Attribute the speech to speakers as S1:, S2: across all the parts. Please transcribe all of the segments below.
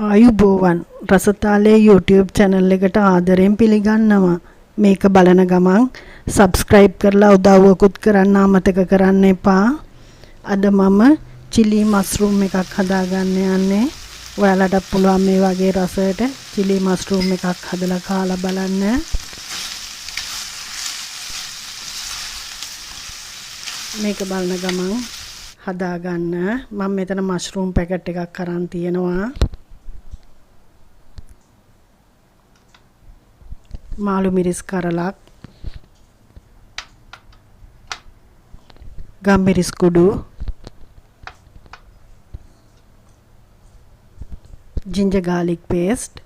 S1: ආයුබෝවන් රසතාලේ YouTube channel එකට ආදරෙන් පිළිගන්නවා. මේක බලන ගමන් subscribe කරලා උදව්වකුත් කරන්න අමතක කරන්න එපා. අද මම chili mushroom එකක් හදාගන්න යන්නේ. ඔයාලට පුළුවන් මේ වගේ රසයට chili mushroom එකක් හදලා කාලා බලන්න. මේක බලන ගමන් හදාගන්න. මම මෙතන mushroom packet එකක් අරන් තියෙනවා. මාළු මිරිස් කරලක්, ගම්මිරිස් කුඩු, ginger garlic paste,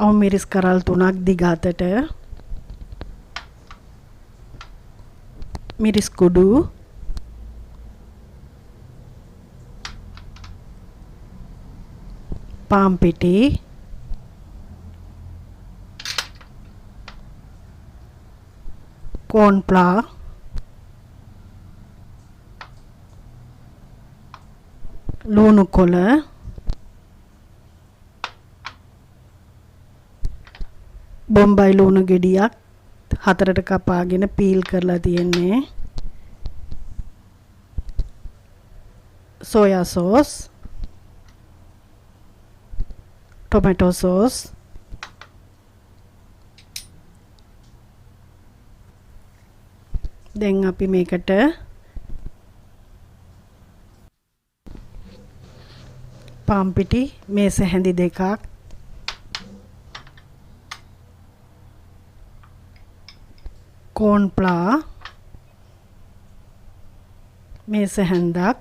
S1: අවු මිරිස් කරල් 3ක් දිග අතට, මිරිස් කුඩු, පාන් පිටි, corn flour, ලුණු කොළ, බොම්බයි ලුණු ගෙඩියක් 4ට කපාගෙන පීල් කරලා තියෙන්නේ, soya sauce, tomato sauce, දැන් අපි මේකට පාන් පිටි මේස හැඳි දෙකක්, corn flour මේස හැන්දක්,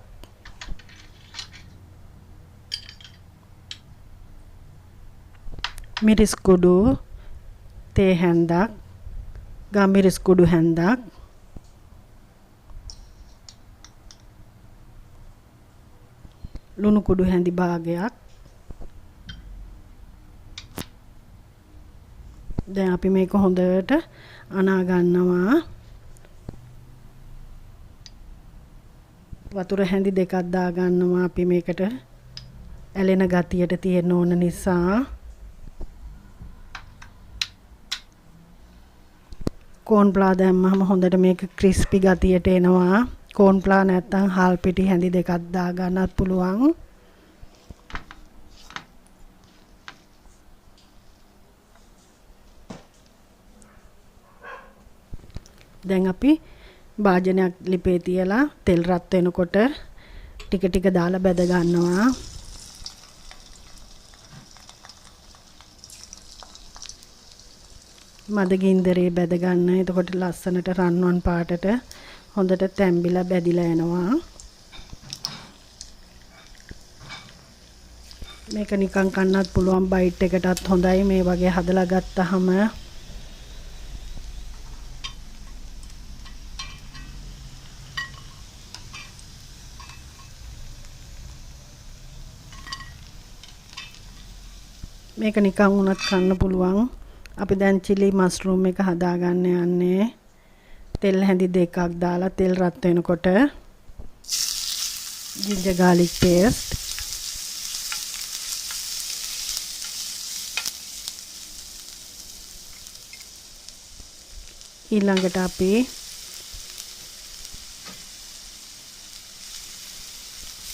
S1: මිරිස් කුඩු තේ හැන්දක්, ගම්මිරිස් කුඩු හැන්දක්, ලුණු කුඩු හැඳි භාගයක්. දැන් අපි මේක හොඳට අනා ගන්නවා. වතුර හැඳි දෙකක් දා ගන්නවා අපි මේකට ඇලෙන ගතියට තියෙන ඕන නිසා. corn flour දැම්මම හොඳට මේක crispy ගතියට එනවා. corn flour නැත්තම් හාල් පිටි හැඳි දෙකක් දා ගන්නත් පුළුවන්. දැන් අපි භාජනයක් ලිපේ තියලා තෙල් රත් වෙනකොට ටික ටික දාලා බැද ගන්නවා. මද ගින්දරේ බැද ගන්න. එතකොට ලස්සනට රන්වන් පාටට හොඳට තැම්බිලා බැදිලා යනවා. මේක නිකන් කන්නත් පුළුවන්, බයිට් එකටත් හොඳයි මේ වගේ හදලා ගත්තාම. මේක නිකන් උනත් කන්න පුළුවන්. අපි දැන් chili mushroom එක හදාගන්න යන්නේ. තෙල් හැඳි දෙකක් දාලා තෙල් රත් වෙනකොට ginger garlic paste, ඊළඟට අපි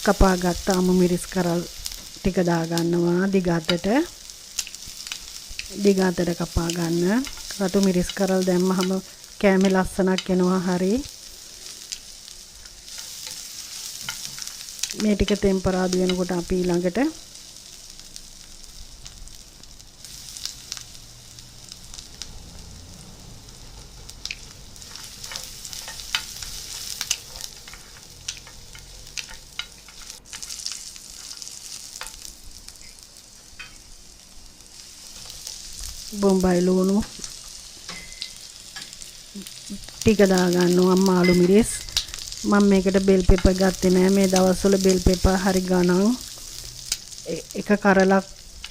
S1: කපාගත්ත අමු මිරිස් කරල් ටික දා ගන්නවා දිග අතට කපා ගන්න. රතු මිරිස් කරල් දැම්මහම කෑමේ ලස්සනක් එනවා. හරි. මේ ටික ටෙම්පරාදු වෙනකොට අපි ඊළඟට බොම්බයි ලුණු ටික දා ගන්නවා. මාළු මිරිස්. මම මේකට බෙල් පෙපර් ගත්තේ නෑ. මේ දවස්වල බෙල් පෙපර් හරි ගණන්. එක කරලක්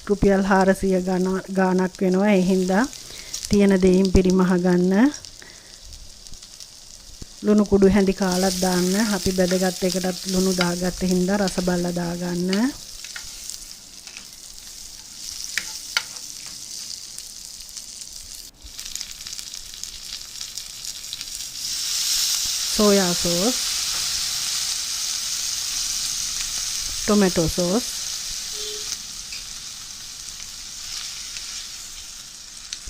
S1: රුපියල් 400 ගාණක් වෙනවා. ඒ හින්දා තියෙන දෙයින් පරිමහ ගන්න. ලුණු කුඩු හැඳි කාලක් දාන්න. අපි බෙදගත් එකටත් ලුණු දාගත්ත හින්දා රස බලලා දාගන්න. සෝයා සෝස්, टोमेटो सॉस,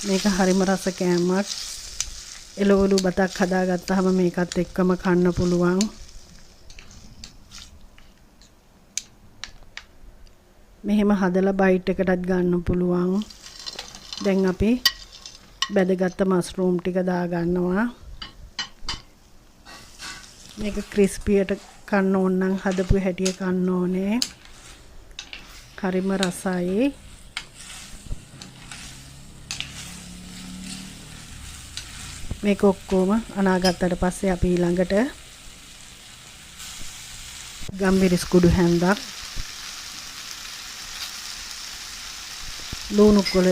S1: මේක හරිම රස කෑමක්. එළවලු බතක් හදාගත්තාම මේකත් එක්කම කන්න පුළුවන්. මෙහෙම හදලා බයිට් එකටත් ගන්න පුළුවන්. දැන් අපි බෙදගත්ත මස්රූම් ටික දාගන්නවා. මේක ක්‍රිස්පියට කන්න ඕන නම් හදපු හැටිය කන්න ඕනේ. හරිම රසයි. මේක ඔක්කොම අනාගතට පස්සේ අපි ඊළඟට ගම්බිරිස් කුඩු හැන්දක්, ලුණු කොළ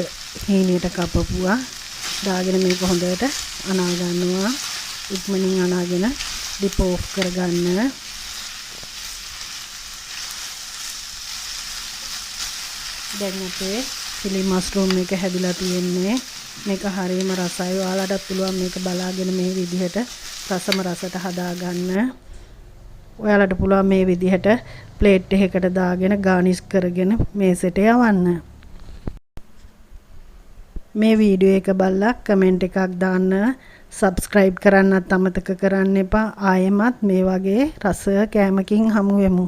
S1: හීනියට කපපුවා දාගෙන මේක හොඳට අනා ගන්නවා. ඉක්මනින් අනාගෙන ඩිප් ඔෆ් කරගන්න. දැන් අපේ chili mushroom එක හැදිලා තියෙන්නේ. මේක හරියම රසයි. ඔයාලටත් පුළුවන් මේක බලාගෙන මේ විදිහට රසම රසට හදාගන්න. ඔයාලට පුළුවන් මේ විදිහට ප්ලේට් එකකට දාගෙන ගානිෂ් කරගෙන මේසෙට යවන්න. මේ වීඩියෝ එක බලලා කමෙන්ට් එකක් දාන්න. සබ්ස්ක්‍රයිබ් කරන්නත් අමතක කරන්න එපා. ආයෙමත් මේ වගේ රස කෑමකින් හමු වෙමු.